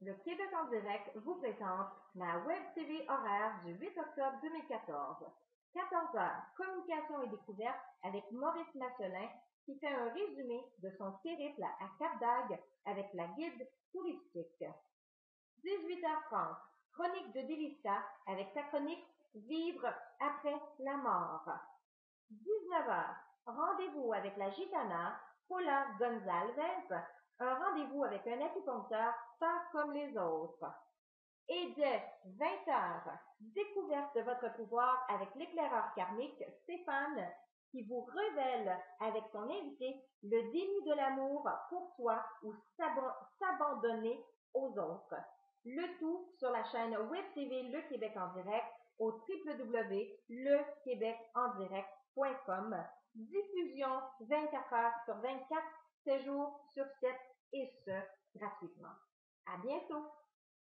Le Québec en direct vous présente la Web TV horaire du 8 octobre 2014. 14 heures, communication et découverte avec Maurice Masselin qui fait un résumé de son périple à Cap-d'Agde avec la guide touristique. 18h30, chronique de Délissa avec sa chronique Vivre après la mort. 19h, rendez-vous avec la gitana Paula Gonzalez, un rendez-vous avec un acupuncteur pas comme les autres. Et de 20h, découverte de votre pouvoir avec l'éclaireur karmique Stéphane qui vous révèle avec son invité le déni de l'amour pour soi ou s'abandonner aux autres. Le tout sur la chaîne Web TV Le Québec en direct au www.lequebecendirect.com. Diffusion 24 heures sur 24, 7 jours sur 7 et ce, gratuitement. À bientôt!